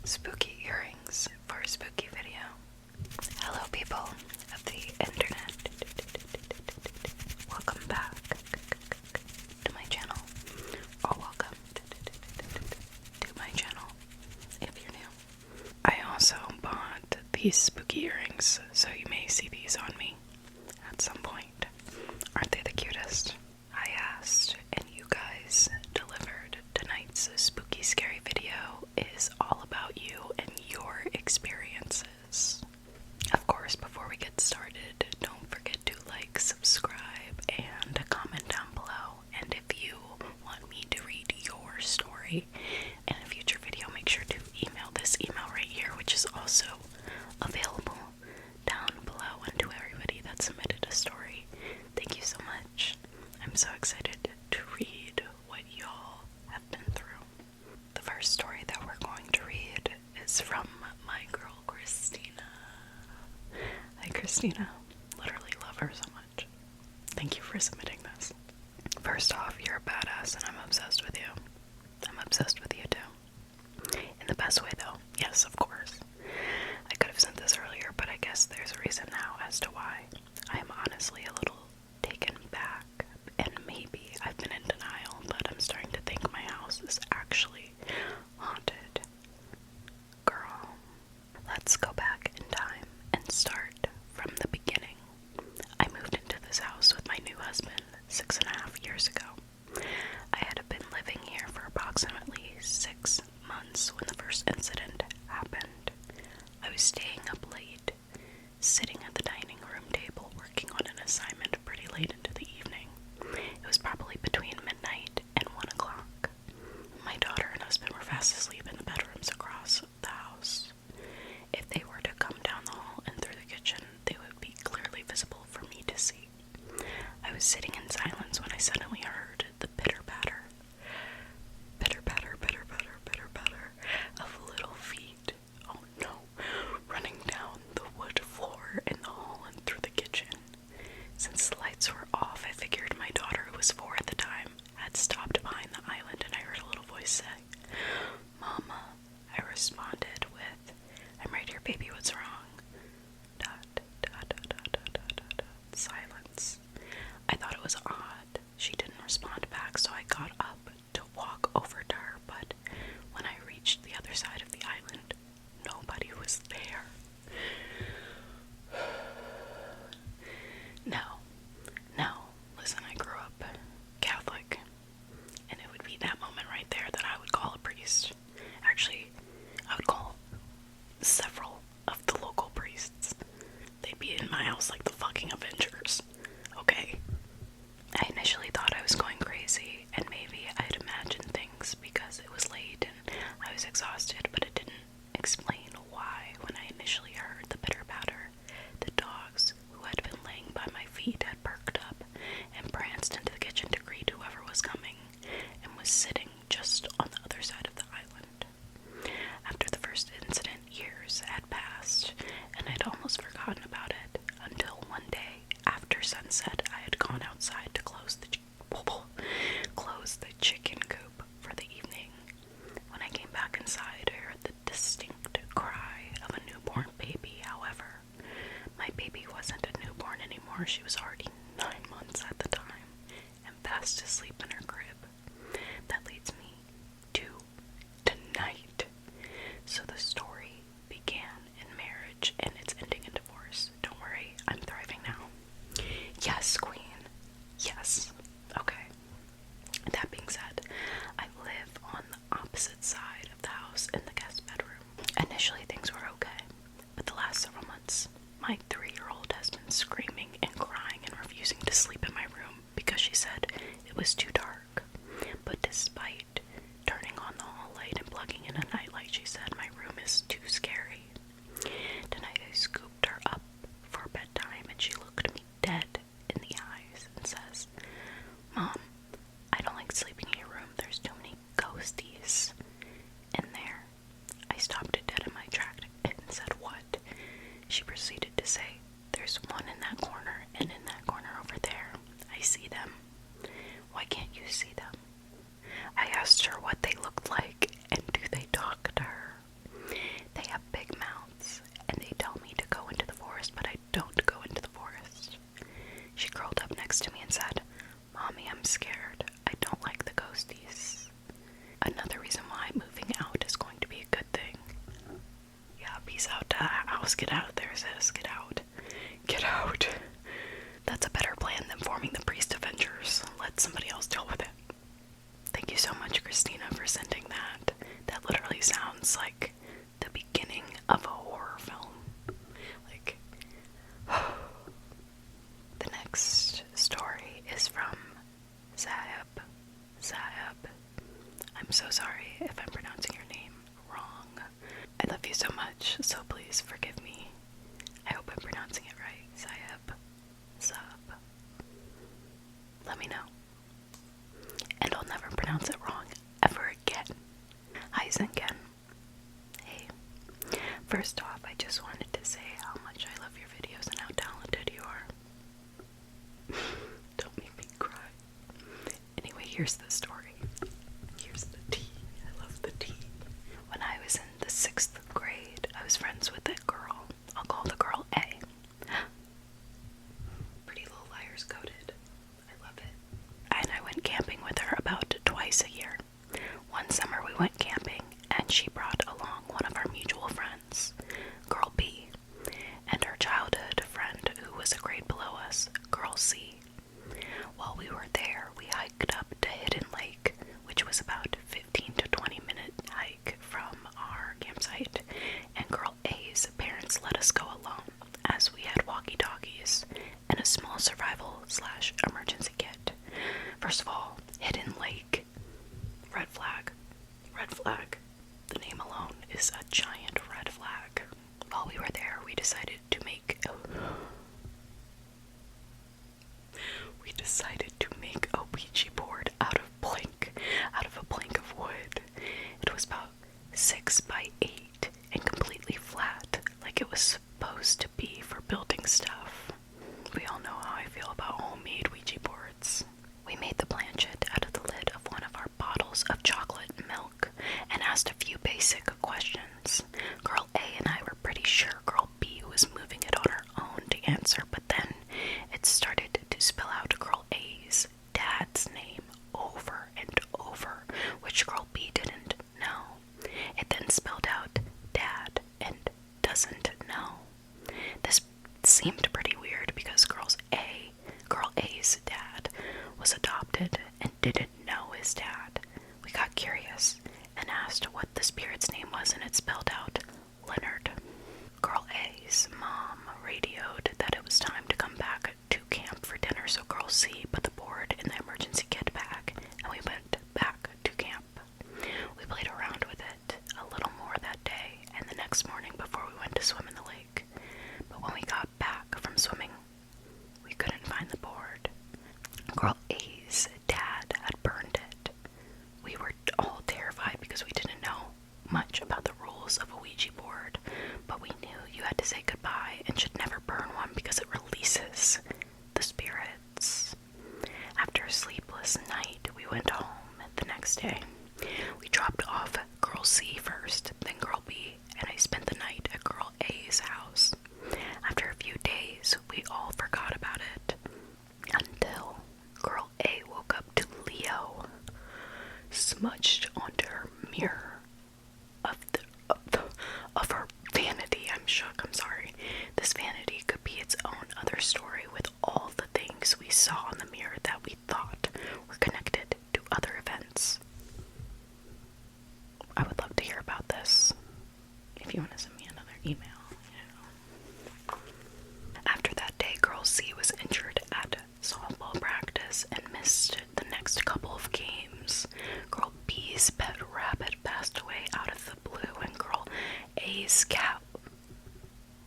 spooky earrings for a spooky video. Hello people of the internet. Welcome back to my channel. Or welcome to my channel if you're new. I also bought these spooky earrings, so you may see these on me at some point. Aren't they the cutest? I asked and you guys delivered. Tonight's spooky scary video is all about you and your experiences. Of course, before we get started, don't forget to like, subscribe, and comment down below. And if you want me to read your story in a future video, make sure to email this email right here, which is also available down below. And to everybody that submitted a story, thank you so much. I'm so excited to read what y'all have been through. The first story that we're going to read is from my girl Christina. Hi Christina, literally love her so much. Thank you for submitting this. First off, you're a badass and I'm obsessed with you. I'm obsessed with you too. In the best way though, yes, of course. I could have sent this earlier, but I guess there's a reason now as to why. I am honestly a little taken back, and maybe I've been in denial, but I'm starting to think my house is actually haunted. Girl, let's go back in time and start from the beginning. I moved into this house with my new husband 6.5 years ago. I had been living here for approximately 6 months when the first incident happened. I was staying up late, sitting at the dining room table working on an assignment pretty late into the evening. It was probably between midnight and 1 o'clock. My daughter and husband were fast asleep in the bedrooms across the house. If they were to come down the hall and through the kitchen, they would be clearly visible for me to see. I was sitting in silence when I suddenly heard the pitter-patter, pitter-patter, pitter-patter, pitter-patter of little feet. Oh no, running down the wood floor in the hall and through the kitchen. Since the lights were off, I figured my daughter, who was 4 at the time, had stopped behind the island, and I heard a little voice say, "Mama." I responded with, "I'm right here, baby, what's wrong?" Dot, dot, dot, dot, dot, dot, dot, dot. Silence. I thought it was odd. She didn't respond back, so I got up to walk over to her, but when I reached the other side of the island, nobody was there. No, listen, I grew up Catholic, and it would be that moment right there that I would call a priest. Actually, I would call several of the local priests. They'd be in my house like the fucking Avengers, okay? I initially thought I was going crazy, and maybe I had imagined things because it was late and I was exhausted, but it didn't explain why. When I initially heard the pitter-patter, the dogs who had been laying by my feet had perked up and pranced into the kitchen to greet whoever was coming and was sitting just on the other side of the island. After the first incident, years had passed, and I'd almost forgotten about it until one day, after sunset, I had gone outside to close the chicken coop for the evening. When I came back inside, I heard the distinct cry of a newborn baby. However, my baby wasn't a newborn anymore. She was already 9 months at the time and fast asleep in her crib. That leads me to tonight. So the story began in marriage and it's ending in divorce. Don't worry, I'm thriving now. Yes, queen. Yes. Okay. That being said, I live on the opposite side of the house in the guest bedroom. Initially things were okay, but the last several months, my 3-year-old has been screaming and crying and refusing to sleep in my room because she said it was too dark. But despite turning on the hall light and plugging in a nightlight, she said my room is too scary. Tonight I scooped her up for bedtime and she looked me dead in the eyes and says, "Mom, I don't like sleeping in your room. There's too many ghosties in there." I stopped it dead in my track and said, "What?" She proceeded to say, "There's one in that corner and in that corner over there. I see them. Why can't you see them?" I asked her what they looked like and do they talk to her. house. Get out of there, sis. Get out. Get out. That's a better plan than forming the Priest Avengers. Let somebody else deal with it. Thank you so much, Christina, for sending that. That literally sounds like the beginning of a horror film. Like, the next story is from Zahab. Zahab. I'm so sorry if I'm pronouncing your name wrong. I love you so much, so please forgive me. I hope I'm pronouncing it right. Zahab. Zahab. Let me know. And I'll never pronounce it wrong ever again. Hi, Zenken. Hey. First off, I just wanted to say how much I love your videos and how talented you are. Don't make me cry. Anyway, here's the story. Here's the tea. I love the tea. When I was in the 6th grade, I was friends with a girl. I'll call the girl A. Pretty Little Liars coded. I love it. And I went camping with her about twice a year. One summer we went camping, and she brought along one of our mutual friends, Girl B, and her childhood friend who was a grade below us, Girl C. While we were there, we hiked up to Hidden Lake, which was about a 15 to 20 minute hike from our campsite, and Girl A's parents let us go alone, as we had walkie-talkies and a small survival/emergency kit. First of all, Hidden Lake. Red flag. Red flag. The name alone is a giant red flag. While we were there, we decided to make a Ouija board out of a plank of wood. It was about 6 by 8 and completely flat, like it was supposed to be for building stuff. We all know how I feel about homemade Ouija boards. We made the planchette out of the lid of one of our bottles of chocolate milk and asked a few basic questions. Girl A and I were pretty sure Girl B was moving it on her own to answer, but then it started to spell out Girl A's dad's name over and over, which Girl B didn't know. It then spelled out dad and doesn't know. This seemed pretty weird because Girl A's dad was adopted and didn't know his dad. We got curious and asked what the spirit's name was, and it spelled out Leonard. Girl A's mom radioed that it was time to come back to camp for dinner, so Girl C put the board in the emergency kit bag, and we went back to camp. We played around with it a little more that day and the next morning before we went to swim in the lake. But when we got back from swimming, we couldn't find the board. Girl A's dad had burned it. We were all terrified because we didn't know much about the rules of a Ouija board, but we knew you had to say goodbye and should never burn one because it releases the spirits. After a sleepless night, we went home the next day. We dropped off Girl C first, then Girl B, and I spent the night at Girl A's house. After a few days, we all forgot about it, until Girl A woke up to Leo smudged onto her mirror of her vanity. I'm shook, I'm sorry. This vanity could be its own other story with all the things we saw in the mirror that we thought were connected to other events. I would love to hear about this. If you want to send me another email, After that day, Girl C was injured at softball practice and missed the next couple of games. Girl B's pet rabbit passed away out of the blue, and Girl A's cat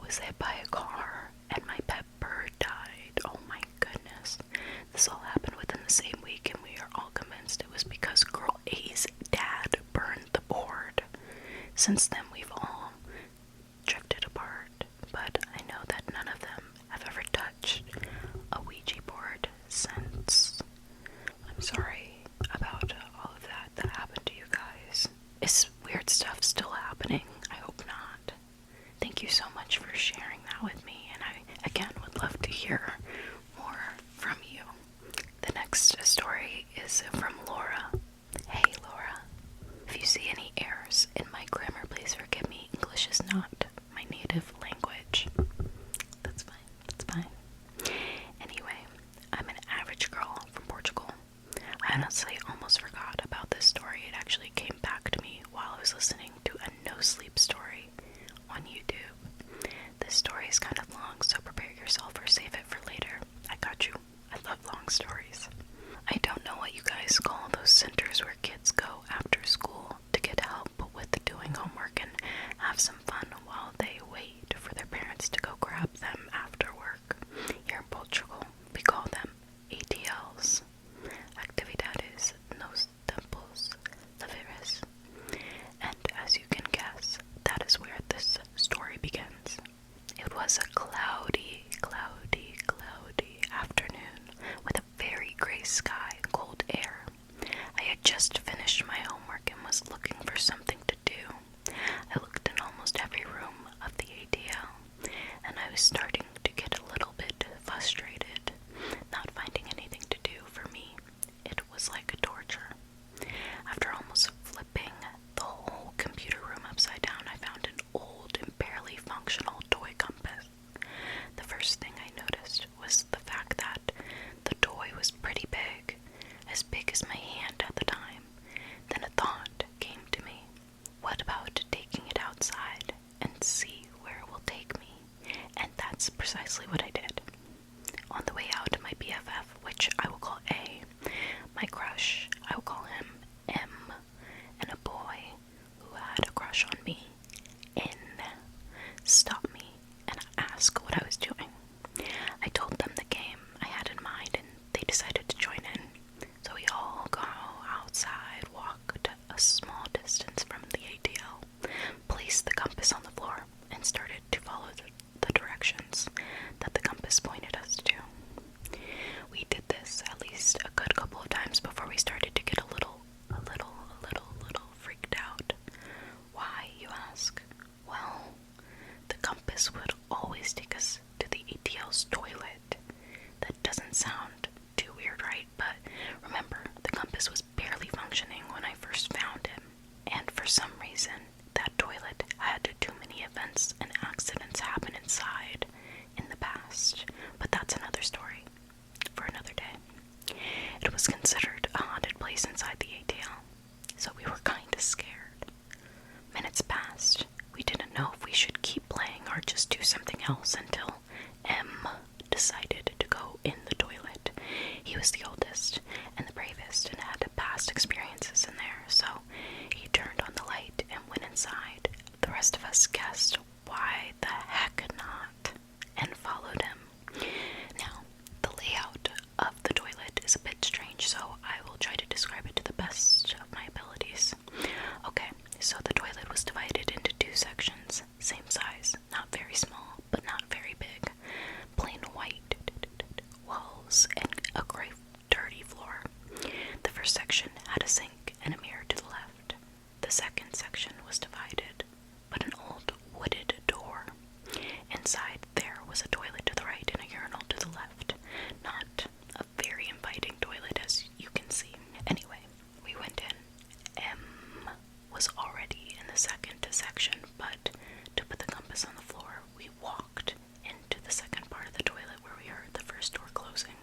was hit by a car, and my pet bird died. Oh my goodness. This all happened within the same week, and we are all convinced it was because Girl A's dad burned the board. Since then, we've all drifted apart, but I know that none of them have ever touched a Ouija board since. I'm sorry about all of that happened to you guys. Is weird stuff still happening? I hope not. Thank you so much for sharing that with me, and I, again, would love to hear more from you. The next story is from Laura. Hey, Laura. If you see any errors in my grammar, please forgive me. English is not my native language. begins. It was a cloudy afternoon with a very gray sky and cold air. I had just finished my homework and was looking for something to do. I looked in almost every room of the ATL, and I was starting to get a little bit frustrated, not finding anything to do. For me, it was like a torture. After almost flipping the whole computer room upside down, I found an old and barely functional toy compass. The first thing I noticed was the fact that the toy was pretty big, as big as my hand at the time. Then a thought came to me. What about taking it outside and see where it will take me? And that's precisely what I did. On the way out, my BFF, which I will call A, my crush, I will call him M, and a boy who had a crush on me, N, stopped me and asked what I was doing. I told them the game I had in mind, and they decided to join in. So we all go outside, walked a small distance from the ATL, placed the compass on the floor, and started to follow the directions that the compass pointed us to. We did this at least a good couple of times before we started to get a little freaked out. Why, you ask? Well, the compass would always take us to the ATL's toilet. That doesn't sound too weird, right? But remember, the compass was barely functioning when I first found him, and for some reason, that toilet had too many events and accidents happen inside in the past. But that's another story for another day. It was considered a haunted place inside the ATL, so we were kinda scared. Minutes passed. We didn't know if we should keep playing or just do something else until M decided to go in the toilet. He was the oldest and the bravest and had past experiences in there, so he turned on the light and went inside. The rest of us guessed why the heck not and followed him. Now, the layout of the toilet is a bit strange, so I will try to describe it to the best of my abilities. Okay, so the toilet was divided into two sections, same size, not very small, but not very big. Plain white walls and a gray dirty floor. The first section had a sink and a mirror to the left. The second section was divided, but an old wooded door. Inside there was a toilet to the right and a urinal to the left. Not a very inviting toilet, as you can see. Anyway, we went in. M was already in the second section, but to put the compass on the floor, we walked into the second part of the toilet where we heard the first door closing.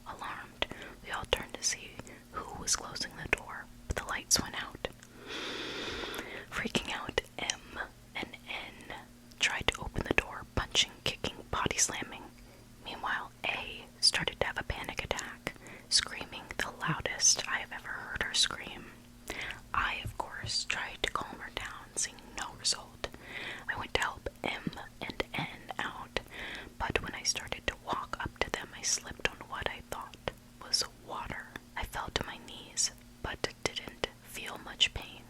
Alarmed, we all turned to see who was closing the door, but the lights went out. Freaking out, M and N tried to open the door, punching, kicking, body slamming. Meanwhile, A started to have a panic attack, screaming the loudest I have ever heard her scream. I, of course, tried to calm her down, seeing no result. I went to help M and N out, but when I started to walk up to them, I slipped on what I thought was water. I fell to my knees, but didn't feel much pain.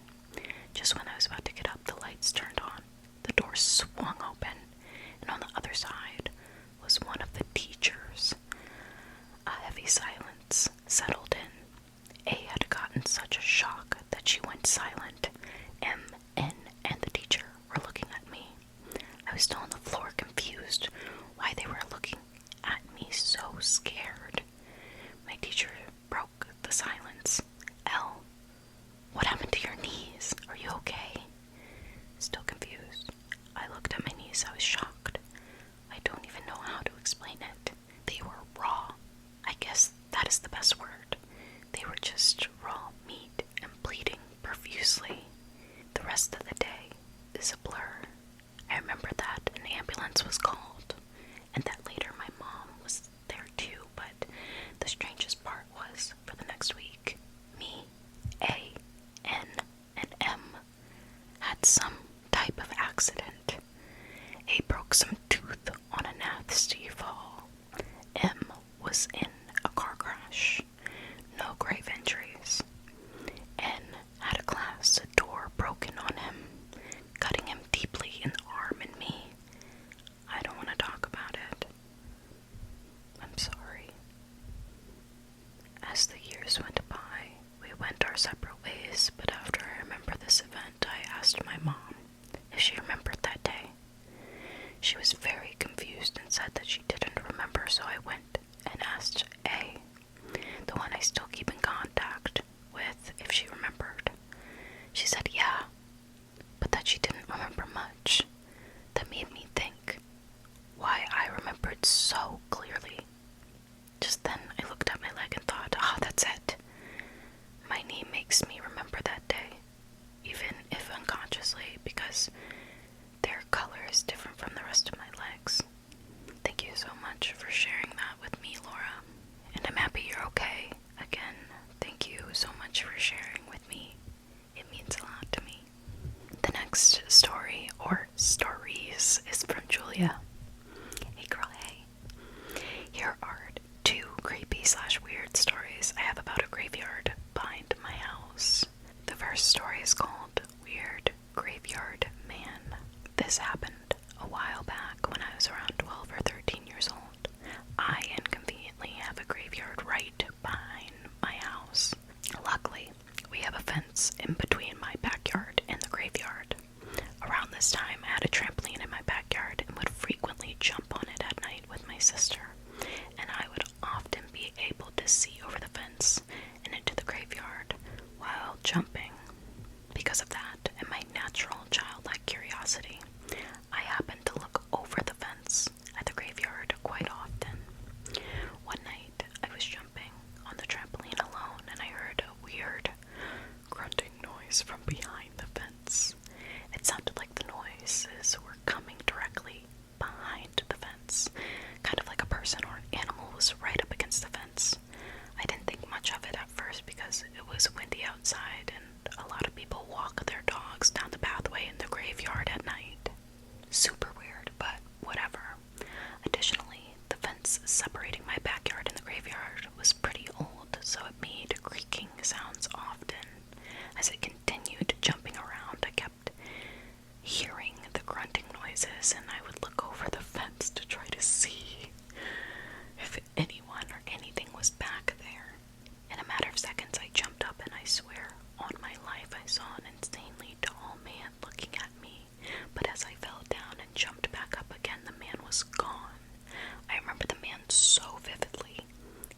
Just when I was about to get up, the lights turned on. The door swung open, and on the other side was one of the teachers. A heavy silence settled in. A had gotten such a shock that she went silent. M, N, and the teacher were looking at me. I was still on the floor, confused why they were looking at me so scared. My teacher broke the silence. L, what happened to your knees? Are you okay? Still confused. I looked at my knees. I was shocked. I don't even know how to explain it. They were raw. I guess that is the best word. They were just raw meat and bleeding profusely. The rest of the day is a blur. I remember that an ambulance was called, and that later my mom was there too, but the strangest part was, for the next week, me, A, N, and M had some type of accident. A broke some tooth on a nasty fall. M was in a car crash. No grave injuries. N had a glass door broken on him, cutting him deeply in the arm and me. She was very confused and said that she didn't remember, so I went and asked A, the one I still keep in contact with, if she remembered. She said yeah, but that she didn't remember much. That made me think why I remembered so clearly. Just then I looked at my leg and thought, that's it. My knee makes me remember that day, even if unconsciously, because their color is different from the rest of my legs. Thank you so much for sharing that with me, Laura. And I'm happy you're okay. Again, thank you so much for sharing with me. It means a lot to me. The next story, or stories, is from Julia. Hey girl, hey. Here are 2 creepy/weird stories I have about a graveyard behind my house. The first story is called Weird Graveyard Man. This happened a while back when I was around 12 or 13 years old. I inconveniently have a graveyard right behind my house. Luckily, we have a fence in between my backyard and the graveyard. Around this time, I had a trampoline in my backyard and would frequently jump on it at night with my sister, and I would often be able to see over the fence and into the graveyard while jumping. Because of that and my natural childlike curiosity, I happened to look over the fence at the graveyard quite often. One night, I was jumping on the trampoline alone, and I heard a weird grunting noise from behind the fence. It sounded like the noises were coming directly behind the fence, kind of like a person or an animal was right up against the fence. I didn't think much of it at first because it was windy outside and a lot of people walk their dogs down the pathway in the graveyard at night. Super weird, but whatever. Additionally, the fence separating my backyard and the graveyard was pretty old, so it made creaking sounds often. As it continued jumping around, I kept hearing the grunting noises, and I would look over the fence to try to see if anyone or anything was back there. In a matter of seconds, I jumped up, and I swear on my life I saw an insanely tall man looking at me, but as I fell down and jumped back up again, the man was gone. I remember the man so vividly.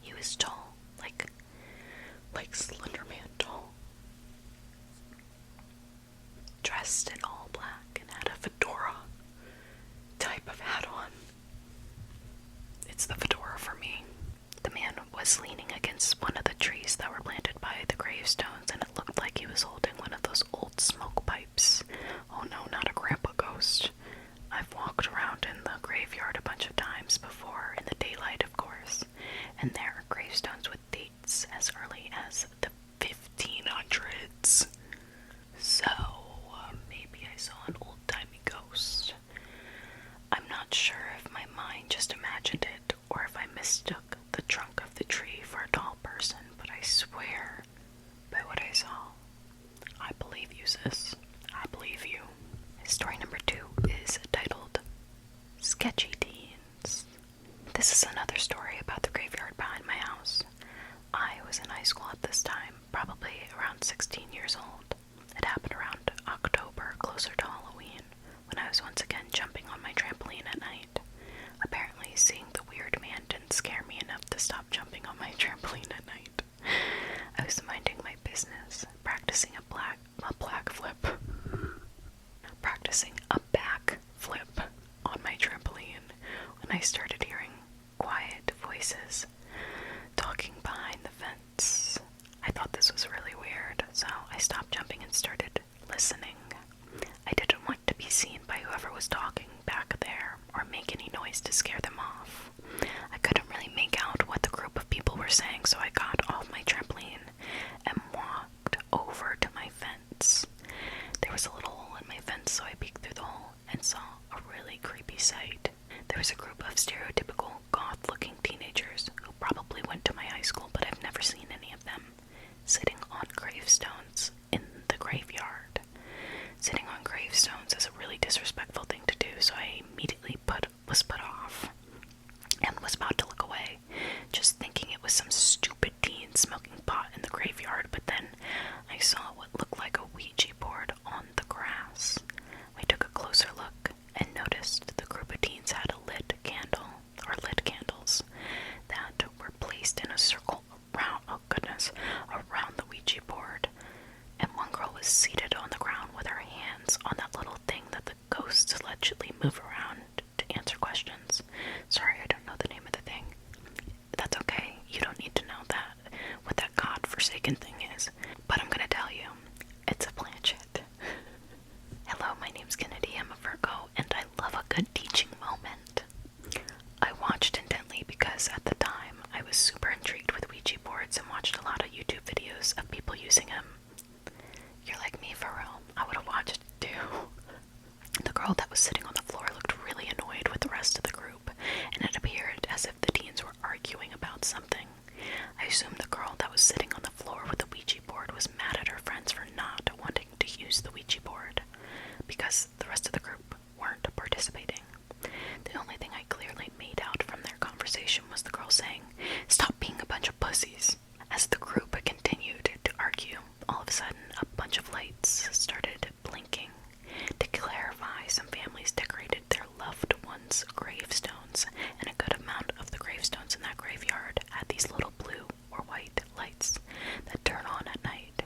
He was tall, like Slender Man tall, dressed in all black and had a fedora type of hat on. It's the fedora for me. The man was leaning against one of the trees that were planted by the gravestones, and it looked like he was holding one of those old smoke pipes. Oh no, not a grandpa ghost. I've walked around in the graveyard a bunch of times before, in the daylight of course, and there are gravestones with dates as early as the 1500s. So, maybe I saw an old-timey ghost. I'm not sure if my mind just imagined it, or if I mistook the trunk of the tree for a tall person, but I swear by what I saw. I believe you, sis. I believe you. Story number 2 is titled Sketchy Teens. This is another story about the graveyard behind my house. I was in high school at this time, probably around 16 years old. It happened around October, closer to Halloween, when I was once again jumping on my trampoline at night. Apparently, seeing the weird man didn't scare me enough to stop jumping on my trampoline at night. I was minding my business, practicing a back flip on my trampoline, when I started hearing quiet voices talking behind the fence. I thought this was really weird, so I stopped jumping and started listening. I didn't want to be seen by whoever was talking back there or make any noise to scare them off. I couldn't really make out what the group of people were saying, so I got off my trampoline and walked over to my fence. There was a little hole in my fence, so I peeked through the hole and saw a really creepy sight. There was a group of stereotypical goth-looking teenagers who probably went to my high school, but I've never seen any of them, sitting on gravestones in the graveyard. Sitting on gravestones is a really disrespectful thing to do, so I immediately was put off and was about to look away, just thinking it was some stupid teen smoking pot in the graveyard, but then I saw what looked like a Ouija board on the grass. I took a closer look and noticed the group of move around to answer questions. Sorry, I don't know the name of the thing. That's okay. You don't need to know that, what that godforsaken thing is. But I'm gonna tell you, it's a planchette. Hello, my name's Kennedy. I'm a Virgo, and I love a good teaching moment. I watched intently because at the time I was super intrigued with Ouija boards and watched a lot of YouTube videos of people using them. You're like me, for real. I would have watched it too. The girl that was sitting on the floor looked really annoyed with the rest of the group, and it appeared as if the teens were arguing about something. I assumed the girl that was sitting on the floor with the Ouija board was mad at her friends for not wanting to use the Ouija board, because the rest of the group weren't participating. The only thing I clearly made out from their conversation was the girl saying, "Stop being a bunch of pussies." As the group continued to argue, all of a sudden a bunch of lights started blinking. To clarify, some families decorated their loved ones' gravestones, and a good amount of the gravestones in that graveyard had these little blue or white lights that turn on at night.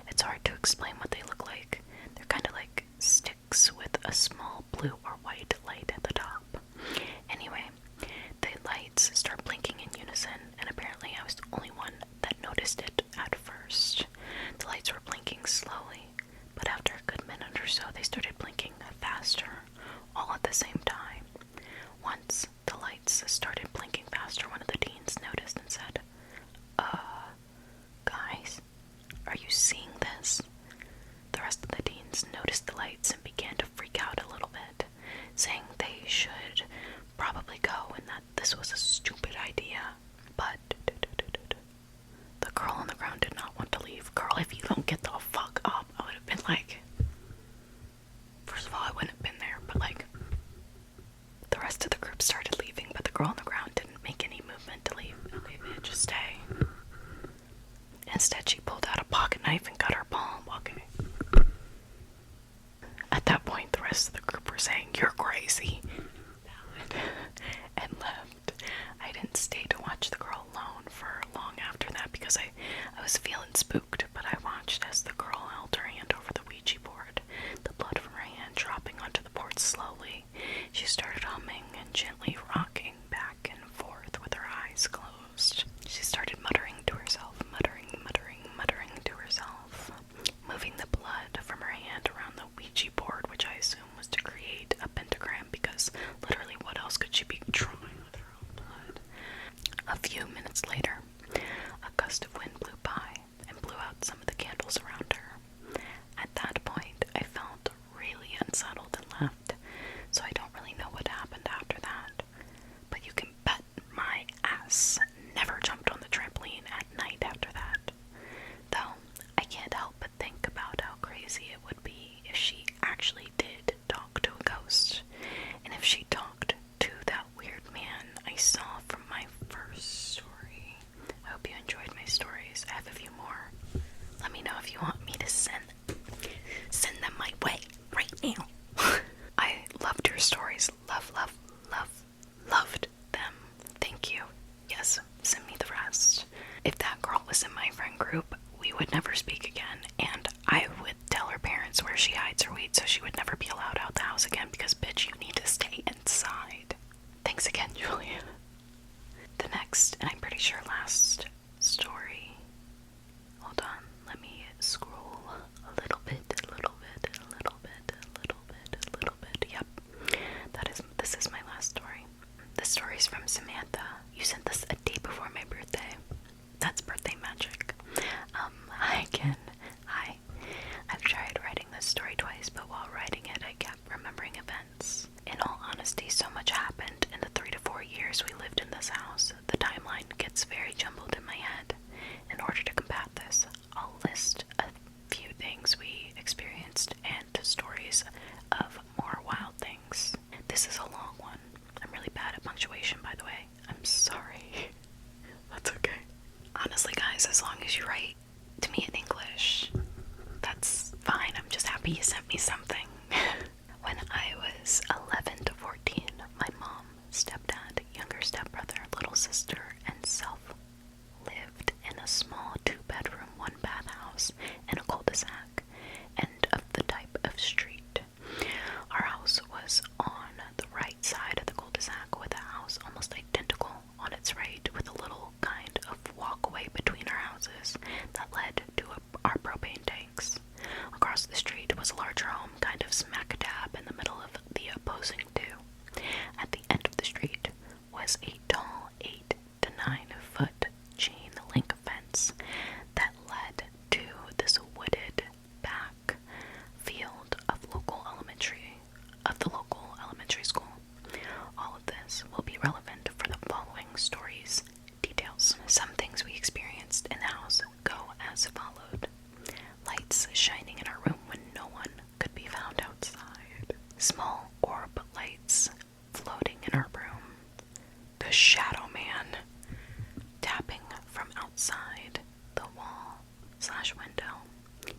It's hard to explain what they look like. They're kind of like sticks with a small blue or white light at the top. Anyway, the lights start blinking in unison, and apparently I was the only one that noticed it at first. The lights were blinking slowly, but after a good minute or so they started blinking faster, all at the same time. Once the lights started blinking faster, one of the teens noticed and said, guys, are you seeing this?" The rest of the teens noticed the lights and began to freak out a little bit, saying they should probably go and that this was a stupid idea. But the girl on the ground did not want to leave. Girl, if you don't get the fuck up, I would have been like, first of all, I wouldn't have been there, but like, the rest of the group started leaving, but the girl on the ground didn't make any movement to leave. Okay, bitch, just stay. Instead, she pulled out a pocket knife and cut her palm. Okay. At that point, the rest of the group were saying, "You're crazy," and left. I didn't stay to watch the girl alone for long after that because I was feeling spooked, but I watched as the girl held her hand over the Ouija board, the blood from her hand dropping onto the board slowly. She started humming and gently rocking back and forth with her eyes closed. She started muttering to herself, muttering to herself, moving the blood from her hand around the Ouija board, which I assume was to create a pentagram, because literally what else could she be trying with her own blood? A few minutes later, a gust of wind blew by and blew out some of the candles around her. At that point, I felt really unsettled and left, so I don't really know what happened after that. But you can bet my ass never jumped on the trampoline at night after that. Though, I can't help but think about how crazy it would be if she actually did talk to a ghost, and if she talked to that weird man I saw from my first story. I hope you enjoyed my stories. I have a few more. Let me know if you want me to send them my way right now. I loved your stories. Loved them. Thank you. Yes, send me the rest. If that girl was in my friend group, we would never speak again, and I would tell her parents where she hides her weed so she would never be allowed out the house again, because bitch, you need to stay inside. Thanks again, Julia. The next, and I'm pretty sure last story. Hold on, let me scroll a little bit. Yep. This is my last story. This story is from Samantha. You sent this a day before my birthday. That's birthday magic. Hi Ken. Hi. I've tried writing this story twice, but while writing it, I kept remembering events. In all honesty, so much happened in the 3 to 4 years we lived in this house. The timeline gets very jumbled in my head. In order to combat this, I'll list a few things we experienced and stories of more wild things. This is a long one. I'm really bad at punctuation, by the way. I'm sorry. That's okay. Honestly, guys, as long as you write to me in English, that's fine. I'm just happy you sent me something. When I was 11 to 14, my mom, stepdad, younger stepbrother, little sister, and self lived in a small 2-bedroom, 1-bath house in a cul-de-sac, end of the type of street. Our house was on elementary school. All of this will be relevant for the following stories' details. Some things we experienced in the house go as followed. Lights shining in our room when no one could be found outside. Small orb lights floating in our room. The Shadow Man tapping from outside the wall/window.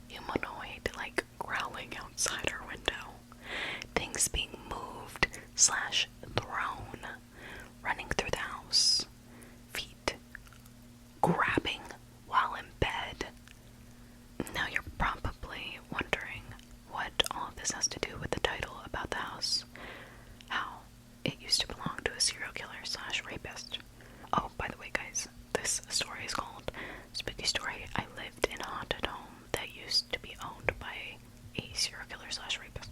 Humanoid like growling outside our window. Things being moved/thrown, running through the house. Feet grabbing while in bed. Now you're probably wondering what all of this has to do with the title about the house. How it used to belong to a serial killer/rapist. Oh, by the way, guys, this story is called Spooky Story. I lived in a haunted home that used to be owned by a serial killer/rapist.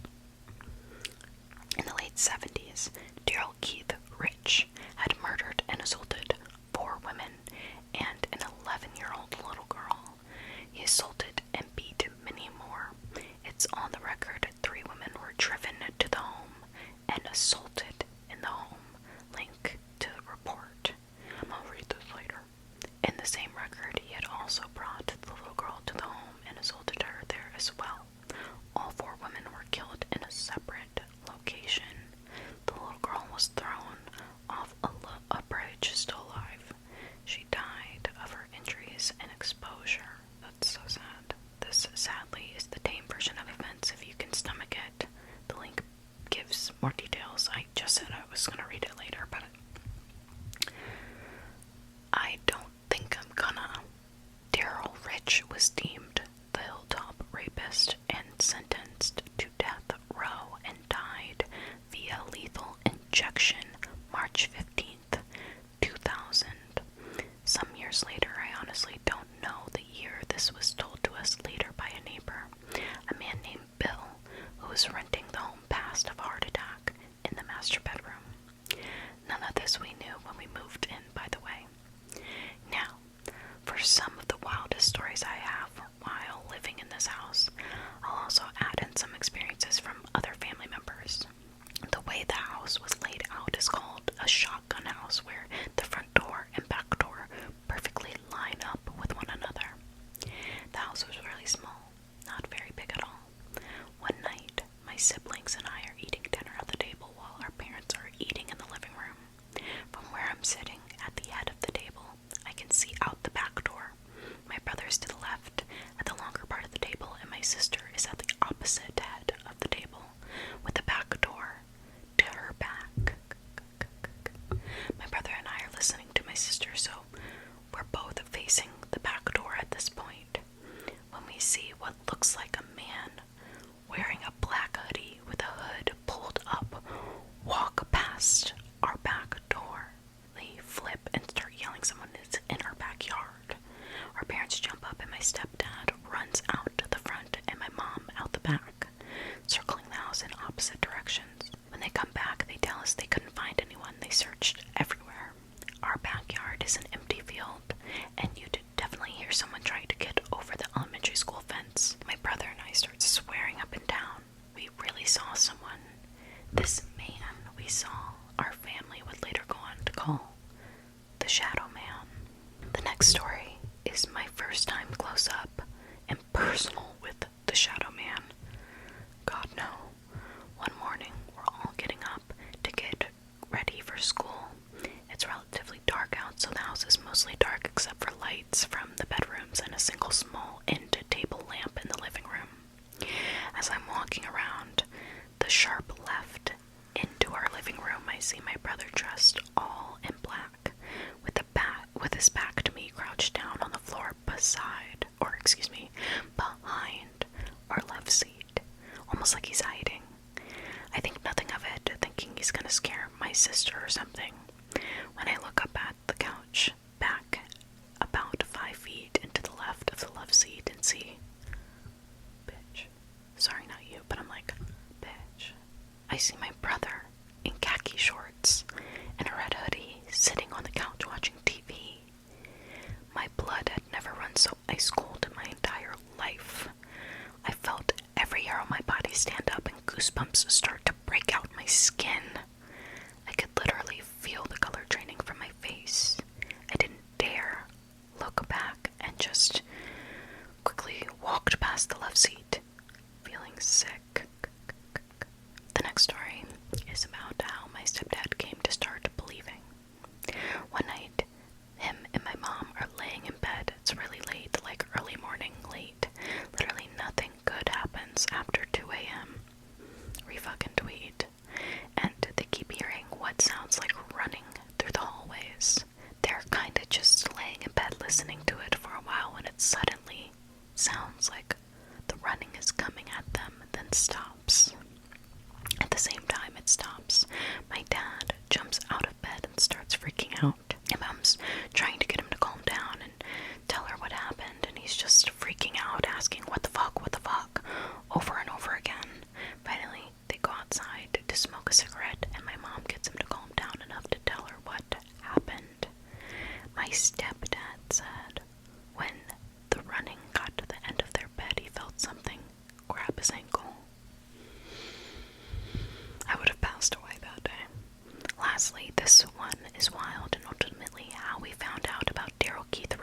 In the late 70s, Daryl Keith Rich had murdered and assaulted 4 women and an 11-year-old little girl. He assaulted and beat many more. It's on the record 3 women were driven to the home and assaulted in the home. Link to the report. I'll read this later. In the same record, he had also brought the little girl to the home and assaulted her there as well. All 4 women were killed in a separate location. The little girl was thrown off a bridge still alive. She died of her injuries and exposure. That's so sad. This, sadly, is the tame version of events if you can stomach it. The link gives more details. I just said I was going to read it later, but I don't think I'm gonna. Daryl Rich was deemed the Hilltop rapist and sentenced to death row and died via lethal injection March 15th, 2000. Some years later, I honestly don't know the year this was told to us later by a neighbor. A man named Bill, who was renting the home, passed of a heart attack in the master bedroom. None of this we knew when we moved in, by the way. Now, for some of the wildest stories I have while living in this house, I'll also add in some experiences from other family members. The way the house was laid out is called a shotgun house, where the front door and back door perfectly line up with one another. The house was really small, not very big at all. One night, my siblings and I are eating dinner at the table while our parents are eating in the living room. From where I'm sitting at the head of the table, I can see out the back door. My brother is to the left at the longer part of the table, and my sister is at the opposite head of the table, with the back door to her back. My brother and I are listening to my sister, so we're both facing the back door at this point, when we see what looks like a man wearing a black hoodie with a hood pulled up walk past our back door. They flip and start yelling someone is in our backyard. Our parents jump up and my stepdad runs out to the front and my mom out the back, circling the house in opposite directions. When they come back, they tell us they couldn't find anyone. They searched everywhere. Our backyard is an empty field, and you'd definitely hear someone trying to get over the elementary school fence. My brother and I start swearing up and down. We really saw someone. This man we saw, our family would later go on to call the Shadow Man. The next story is my first time close up and personal with the Shadow Man. God, no. One morning, we're all getting up to get ready for school. It's relatively dark out, so the house is mostly dark except for lights from the bedrooms and a single small end table lamp in the living room. As I'm walking around the sharp left into our living room, I see my brother dressed all in black, with his back to me, crouched down on the floor behind our left seat, almost like he's hiding. I think nothing of it, thinking he's gonna scare my sister or something. When I look up at the couch, back about 5 feet into the left of the love seat, and see, bitch, sorry, not you, but I'm like, bitch. I see my brother in khaki shorts and a red hoodie sitting on the couch watching TV. My blood had never run so ice cold in my entire life. I felt every hair on my body stand up and goosebumps start to break out my skin.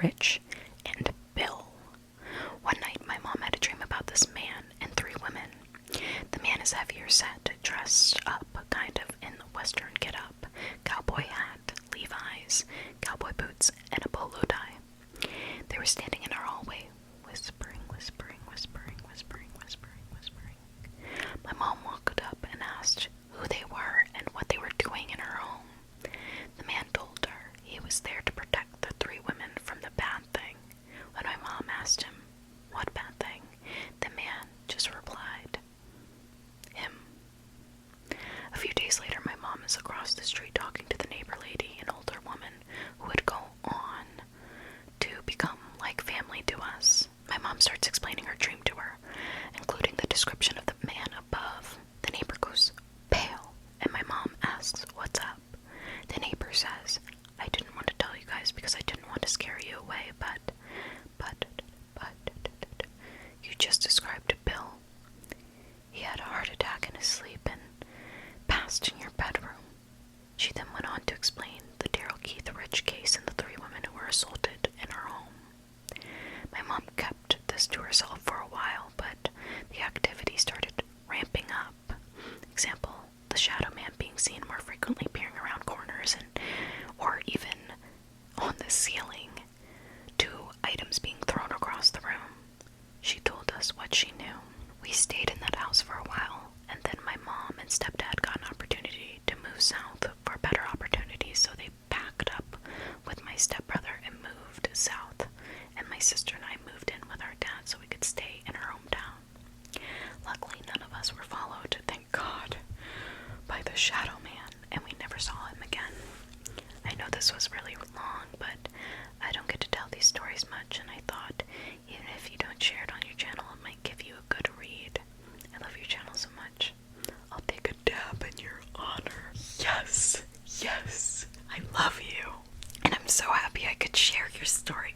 Rich, and Bill. One night, my mom had a dream about this man and 3 women. The man is heavier set, dressed up kind of in the western get-up, cowboy hat, Levi's, cowboy boots, and a polo tie. They were standing in our hallway, whispering, whispering, whispering, whispering, whispering, whispering. My mom walked up and asked who they were and what they were doing in her home. The man told her he was there to protect the 3 women from the bad thing. When my mom asked him, what bad thing, the man just replied, him. A few days later, my mom is across the street talking to the neighbor lady, an older woman who would go on to become like family to us. My mom starts explaining her dream to her, including the description of the man above. The neighbor goes pale, and my mom asks, what's up? The neighbor says, I didn't want to tell you guys because I didn't want to scare you away, but, you just described Bill. He had a heart attack in his sleep and passed in your bedroom. She then went on to explain the Daryl Keith Rich case and the 3 women who were assaulted in her home. My mom kept this to herself for a while, but the activity started ramping up. Example, the shadow man being seen more frequently peering around corners or even on the ceiling, 2 items being thrown across the room. She told us what she knew. We stayed in that house for a while, and then my mom and stepdad got an opportunity to move south for better opportunities, so they packed up with my stepbrother and moved south, and my sister and I moved in with our dad so we could stay in our hometown. Luckily, none of us were followed, thank God, by the shadow man, and we never saw him again. I know this was really long, but I don't get to tell these stories much, and I thought, even if you don't share it on your channel, it might give you a good read. I love your channel so much. I'll take a dab in your honor. Yes, yes, I love you. And I'm so happy I could share your story